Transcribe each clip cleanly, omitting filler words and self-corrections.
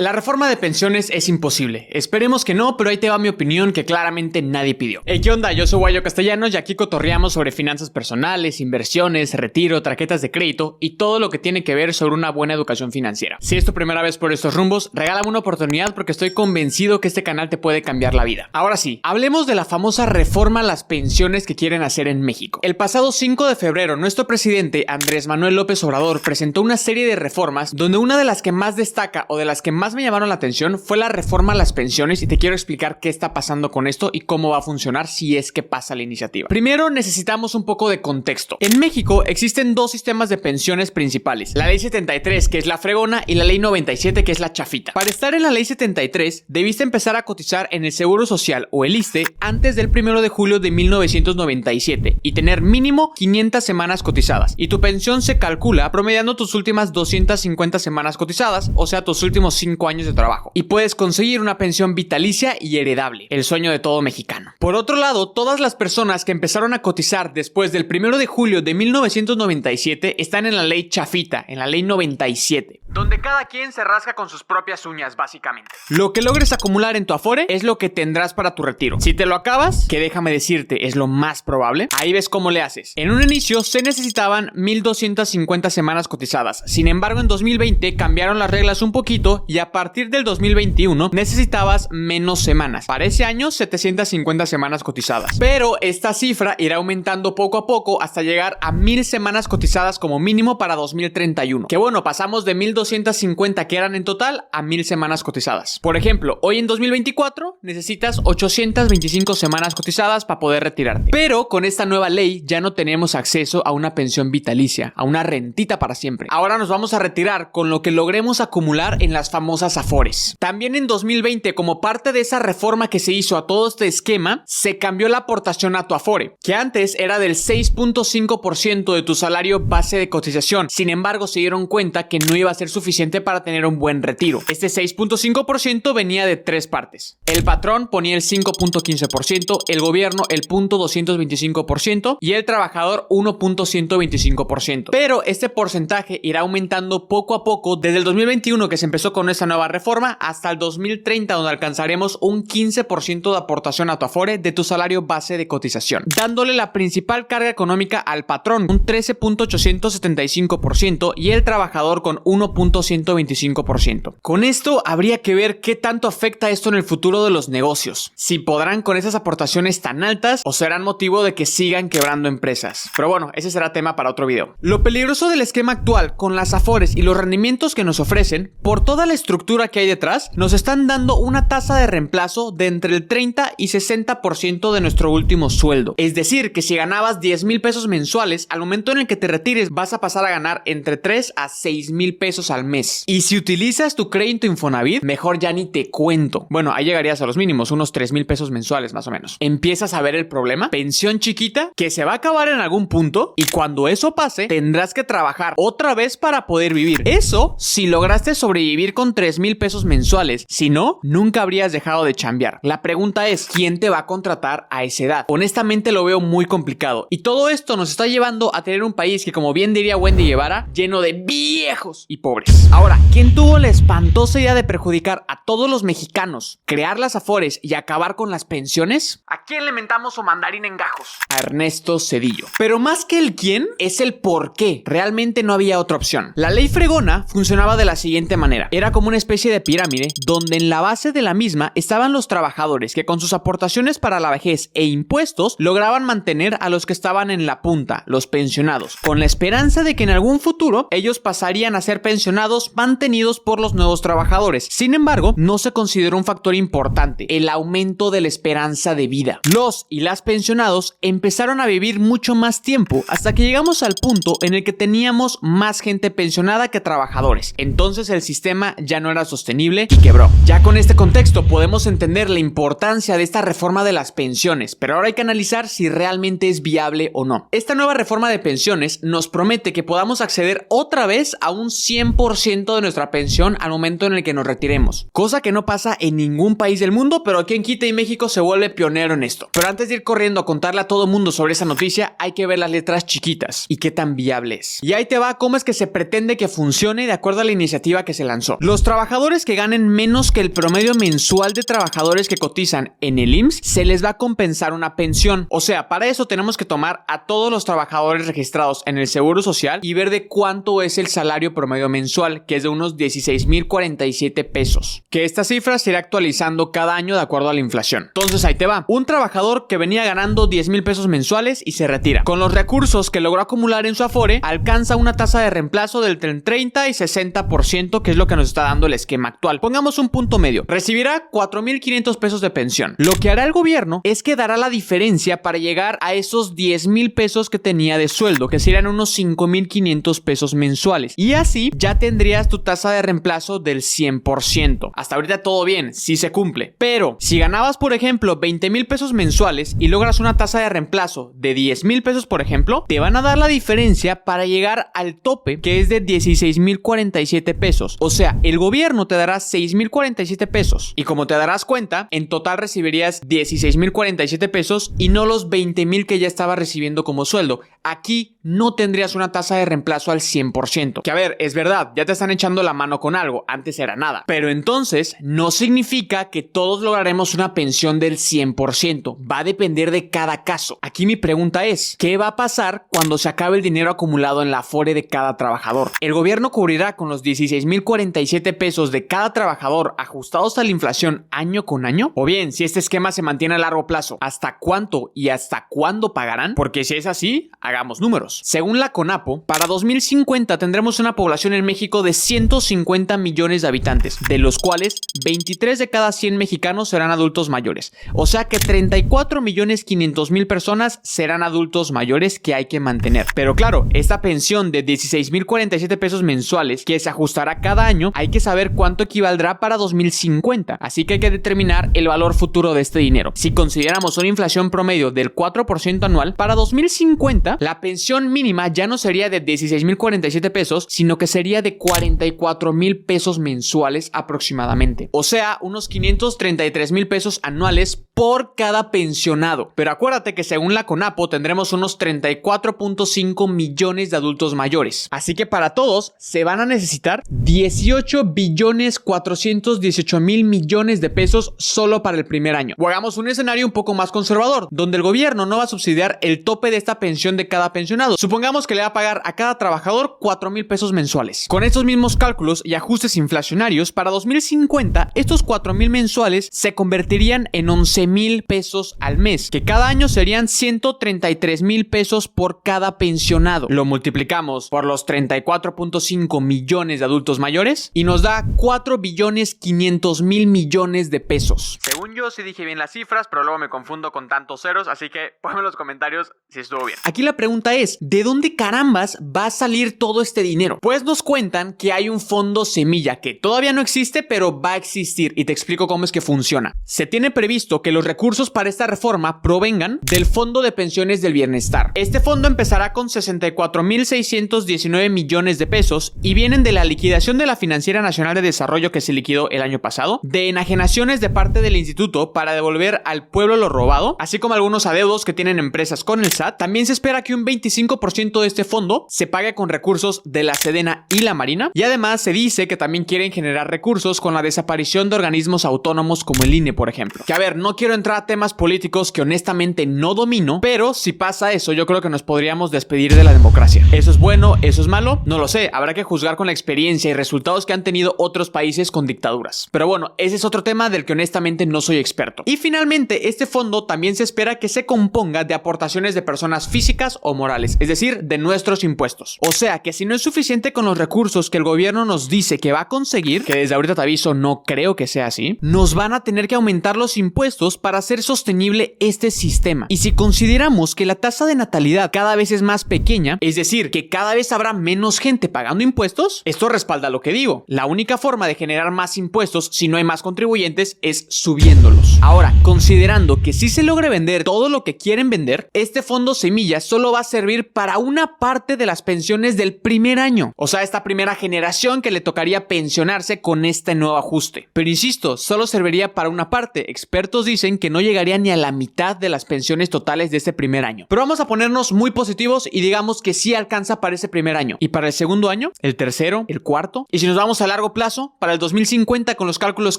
La reforma de pensiones es imposible. Esperemos que no, pero ahí te va mi opinión que claramente nadie pidió. Hey, ¿qué onda? Yo soy Guayo Castellanos y aquí cotorreamos sobre finanzas personales, inversiones, retiro, tarjetas de crédito y todo lo que tiene que ver sobre una buena educación financiera. Si es tu primera vez por estos rumbos, regálame una oportunidad porque estoy convencido que este canal te puede cambiar la vida. Ahora sí, hablemos de la famosa reforma a las pensiones que quieren hacer en México. El pasado 5 de febrero, nuestro presidente Andrés Manuel López Obrador presentó una serie de reformas donde una de las que más destaca o de las que más me llamaron la atención fue la reforma a las pensiones y te quiero explicar qué está pasando con esto y cómo va a funcionar si es que pasa la iniciativa. Primero necesitamos un poco de contexto. En México existen dos sistemas de pensiones principales, la ley 73 que es la fregona y la ley 97 que es la chafita. Para estar en la ley 73 debiste empezar a cotizar en el Seguro Social o el ISSSTE antes del 1 de julio de 1997 y tener mínimo 500 semanas cotizadas y tu pensión se calcula promediando tus últimas 250 semanas cotizadas, o sea tus últimos 5 años de trabajo, y puedes conseguir una pensión vitalicia y heredable, el sueño de todo mexicano. Por otro lado, todas las personas que empezaron a cotizar después del 1 de julio de 1997 están en la ley chafita, en la ley 97, donde cada quien se rasca con sus propias uñas, básicamente. Lo que logres acumular en tu Afore es lo que tendrás para tu retiro. Si te lo acabas, que déjame decirte, es lo más probable, ahí ves cómo le haces. En un inicio se necesitaban 1250 semanas cotizadas. Sin embargo, en 2020 cambiaron las reglas un poquito y a partir del 2021 necesitabas menos semanas. Para ese año, 750 semanas cotizadas. Pero esta cifra irá aumentando poco a poco hasta llegar a 1000 semanas cotizadas como mínimo para 2031. Que bueno, pasamos de 1250 que eran en total a 1000 semanas cotizadas. Por ejemplo, hoy en 2024 necesitas 825 semanas cotizadas para poder retirarte. Pero con esta nueva ley ya no tenemos acceso a una pensión vitalicia, a una rentita para siempre. Ahora nos vamos a retirar con lo que logremos acumular en las famosas Afores. También en 2020, como parte de esa reforma que se hizo a todo este esquema, se cambió la aportación a tu Afore, que antes era del 6.5% de tu salario base de cotización. Sin embargo, se dieron cuenta que no iba a ser suficiente para tener un buen retiro. Este 6.5% venía de tres partes. El patrón ponía el 5.15%, el gobierno el 0.225% y el trabajador 1.125%. Pero este porcentaje irá aumentando poco a poco desde el 2021 que se empezó con esta nueva reforma hasta el 2030 donde alcanzaremos un 15% de aportación a tu Afore de tu salario base de cotización, dándole la principal carga económica al patrón, un 13.875% y el trabajador con 1.125%. Con esto habría que ver qué tanto afecta esto en el futuro de los negocios, si podrán con esas aportaciones tan altas o serán motivo de que sigan quebrando empresas. Pero bueno, ese será tema para otro video. Lo peligroso del esquema actual con las Afores y los rendimientos que nos ofrecen, por toda la estructura que hay detrás, nos están dando una tasa de reemplazo de entre el 30 y 60% de nuestro último sueldo. Es decir, que si ganabas 10,000 pesos mensuales, al momento en el que te retires vas a pasar a ganar entre 3 a 6,000 pesos al mes. Y si utilizas tu crédito Infonavit, mejor ya ni te cuento. Bueno, ahí llegarías a los mínimos, unos 3,000 pesos mensuales más o menos. ¿Empiezas a ver el problema? Pensión chiquita que se va a acabar en algún punto y cuando eso pase, tendrás que trabajar otra vez para poder vivir. Eso si lograste sobrevivir con 3,000 pesos mensuales. Si no, nunca habrías dejado de chambear. La pregunta es, ¿quién te va a contratar a esa edad? Honestamente lo veo muy complicado. Y todo esto nos está llevando a tener un país que, como bien diría Wendy Guevara, lleno de viejos y pobres. Ahora, ¿quién tuvo la espantosa idea de perjudicar a todos los mexicanos, crear las Afores y acabar con las pensiones? ¿A quién le mentamos su mandarín en gajos? A Ernesto Zedillo. Pero más que el quién, es el por qué. Realmente no había otra opción. La ley fregona funcionaba de la siguiente manera. Era como una especie de pirámide donde en la base de la misma estaban los trabajadores que con sus aportaciones para la vejez e impuestos lograban mantener a los que estaban en la punta, los pensionados, con la esperanza de que en algún futuro ellos pasarían a ser pensionados mantenidos por los nuevos trabajadores. Sin embargo, no se consideró un factor importante, el aumento de la esperanza de vida. Los y las pensionados empezaron a vivir mucho más tiempo hasta que llegamos al punto en el que teníamos más gente pensionada que trabajadores. Entonces el sistema ya no era sostenible y quebró. Ya con este contexto podemos entender la importancia de esta reforma de las pensiones, pero ahora hay que analizar si realmente es viable o no. Esta nueva reforma de pensiones nos promete que podamos acceder otra vez a un 100% de nuestra pensión al momento en el que nos retiremos, cosa que no pasa en ningún país del mundo, pero aquí en Quito y México se vuelve pionero en esto. Pero antes de ir corriendo a contarle a todo mundo sobre esa noticia, hay que ver las letras chiquitas y qué tan viable es. Y ahí te va cómo es que se pretende que funcione de acuerdo a la iniciativa que se lanzó. Los trabajadores que ganen menos que el promedio mensual de trabajadores que cotizan en el IMSS se les va a compensar una pensión. O sea, para eso tenemos que tomar a todos los trabajadores registrados en el Seguro Social y ver de cuánto es el salario promedio mensual, que es de unos 16,047 pesos. Que esta cifra se irá actualizando cada año de acuerdo a la inflación. Entonces ahí te va. Un trabajador que venía ganando 10,000 pesos mensuales y se retira. Con los recursos que logró acumular en su Afore, alcanza una tasa de reemplazo del 30 y 60%, que es lo que nos está dando el esquema actual. Pongamos un punto medio. Recibirá 4,500 pesos de pensión. Lo que hará el gobierno es que dará la diferencia para llegar a esos 10,000 pesos que tenía de sueldo, que serían unos 5,500 pesos mensuales. Y así ya tendrías tu tasa de reemplazo del 100%. Hasta ahorita todo bien, sí se cumple. Pero si ganabas, por ejemplo, 20,000 pesos mensuales y logras una tasa de reemplazo de 10,000 pesos, por ejemplo, te van a dar la diferencia para llegar al tope, que es de 16,047 pesos. O sea, el gobierno te dará 6,047 pesos. Y como te darás cuenta, en total recibirías 16,047 pesos y no los 20,000 que ya estabas recibiendo como sueldo. Aquí no tendrías una tasa de reemplazo al 100%. Que a ver, es verdad, ya te están echando la mano con algo, antes era nada. Pero entonces no significa que todos lograremos una pensión del 100%. Va a depender de cada caso. Aquí mi pregunta es, ¿qué va a pasar cuando se acabe el dinero acumulado en la Afore de cada trabajador? ¿El gobierno cubrirá con los 16,047 pesos de cada trabajador ajustados a la inflación año con año? O bien, si este esquema se mantiene a largo plazo, ¿hasta cuánto y hasta cuándo pagarán? Porque si es así, hagamos números. Según la CONAPO, para 2050 tendremos una población en México de 150 millones de habitantes, de los cuales 23 de cada 100 mexicanos serán adultos mayores. O sea que 34,500,000 personas serán adultos mayores que hay que mantener. Pero claro, esta pensión de 16,047 pesos mensuales que se ajustará cada año, hay que saber cuánto equivaldrá para 2050. Así que hay que determinar el valor futuro de este dinero. Si consideramos una inflación promedio del 4% anual, para 2050 la pensión mínima ya no sería de 16,047 pesos, sino que sería de 44,000 pesos mensuales aproximadamente. O sea, unos 533,000 pesos anuales por cada pensionado. Pero acuérdate que según la CONAPO tendremos unos 34,5 millones de adultos mayores. Así que para todos se van a necesitar 18,418,000 millones de pesos solo para el primer año. O hagamos un escenario un poco más conservador, donde el gobierno no va a subsidiar el tope de esta pensión de cada pensionado. Supongamos que le va a pagar a cada trabajador 4,000 pesos mensuales. Con estos mismos cálculos y ajustes inflacionarios, para 2050 estos 4,000 mensuales se convertirían en 11,000 pesos al mes, que cada año serían 133,000 pesos por cada pensionado. Lo multiplicamos por los 34,5 millones de adultos mayores y nos da 4,500,000 millones de pesos. Según yo sí dije bien las cifras, pero luego me confundo con tantos ceros, así que ponme en los comentarios si estuvo bien. Aquí la pregunta es, ¿de dónde carambas va a salir todo este dinero? Pues nos cuentan que hay un fondo semilla que todavía no existe, pero va a existir, y te explico cómo es que funciona. Se tiene previsto que los recursos para esta reforma provengan del Fondo de Pensiones del Bienestar. Este fondo empezará con 64,619 millones de pesos y vienen de la liquidación de la Financiera Nacional de Desarrollo que se liquidó el año pasado, de enajenaciones de parte del instituto para devolver al pueblo lo robado, así como algunos adeudos que tienen empresas con el SAT. También se espera que un 25% de este fondo se pague con recursos de la Sedena y la Marina, y además se dice que también quieren generar recursos con la desaparición de organismos autónomos como el INE, por ejemplo. Que a ver, no quiero entrar a temas políticos que honestamente no domino, pero si pasa eso, yo creo que nos podríamos despedir de la democracia. ¿Eso es bueno? ¿Eso es malo? No lo sé, habrá que juzgar con la experiencia y resultados que han tenido otros países con dictaduras. Pero bueno, ese es otro tema del que honestamente no soy experto. Y finalmente, este fondo también se espera que se componga de aportaciones de personas físicas o morales, es decir, de nuestros impuestos. O sea que si no es suficiente con los recursos que el gobierno nos dice que va a conseguir, que desde ahorita te aviso no creo que sea así, nos van a tener que aumentar los impuestos para hacer sostenible este sistema. Y si consideramos que la tasa de natalidad cada vez es más pequeña, es decir, que cada vez habrá menos gente pagando impuestos, esto respalda lo que digo. La única forma de generar más impuestos si no hay más contribuyentes es subiéndolos. Ahora, considerando que si se logre vender todo lo que quieren vender, este fondo semilla solo va a servir para una parte de las pensiones del primer año. O sea, esta primera generación que le tocaría pensionarse con este nuevo ajuste. Pero insisto, solo serviría para una parte. Expertos dicen dicen que no llegaría ni a la mitad de las pensiones totales de este primer año. Pero vamos a ponernos muy positivos y digamos que sí alcanza para ese primer año. Y para el segundo año, el tercero, el cuarto. Y si nos vamos a largo plazo, para el 2050 con los cálculos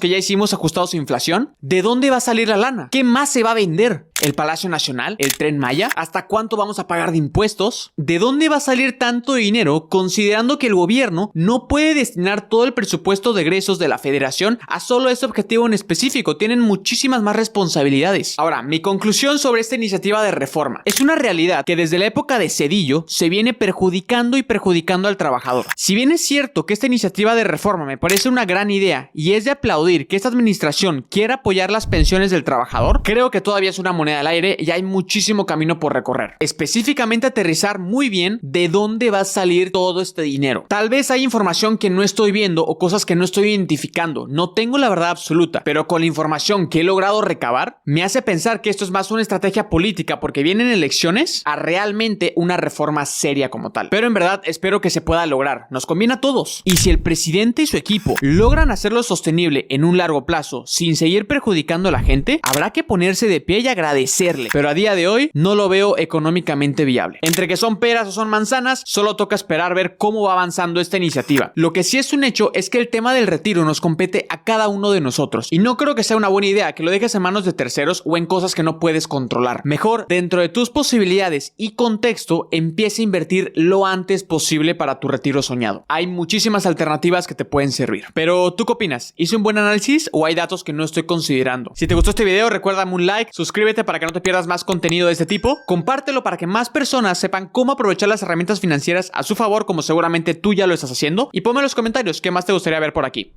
que ya hicimos ajustados a inflación, ¿de dónde va a salir la lana? ¿Qué más se va a vender? ¿El Palacio Nacional? ¿El Tren Maya? ¿Hasta cuánto vamos a pagar de impuestos? ¿De dónde va a salir tanto dinero considerando que el gobierno no puede destinar todo el presupuesto de egresos de la federación a solo este objetivo en específico? Tienen muchísimas más responsabilidades. Ahora, mi conclusión sobre esta iniciativa de reforma. Es una realidad que desde la época de Zedillo se viene perjudicando y perjudicando al trabajador. Si bien es cierto que esta iniciativa de reforma me parece una gran idea y es de aplaudir que esta administración quiera apoyar las pensiones del trabajador, creo que todavía es una moneda al aire y hay muchísimo camino por recorrer. Específicamente aterrizar muy bien de dónde va a salir todo este dinero. Tal vez hay información que no estoy viendo o cosas que no estoy identificando. No tengo la verdad absoluta, pero con la información que he logrado recabar, me hace pensar que esto es más una estrategia política porque vienen elecciones a realmente una reforma seria como tal. Pero en verdad espero que se pueda lograr. Nos conviene a todos. Y si el presidente y su equipo logran hacerlo sostenible en un largo plazo sin seguir perjudicando a la gente, habrá que ponerse de pie y agradecerle. Pero a día de hoy no lo veo económicamente viable. Entre que son peras o son manzanas, solo toca esperar ver cómo va avanzando esta iniciativa. Lo que sí es un hecho es que el tema del retiro nos compete a cada uno de nosotros. Y no creo que sea una buena idea que lo dejes en manos de terceros o en cosas que no puedes controlar. Mejor, dentro de tus posibilidades y contexto, empieza a invertir lo antes posible para tu retiro soñado. Hay muchísimas alternativas que te pueden servir. Pero, ¿tú qué opinas? ¿Hice un buen análisis o hay datos que no estoy considerando? Si te gustó este video, recuerda un like, suscríbete para que no te pierdas más contenido de este tipo, compártelo para que más personas sepan cómo aprovechar las herramientas financieras a su favor, como seguramente tú ya lo estás haciendo, y ponme en los comentarios qué más te gustaría ver por aquí.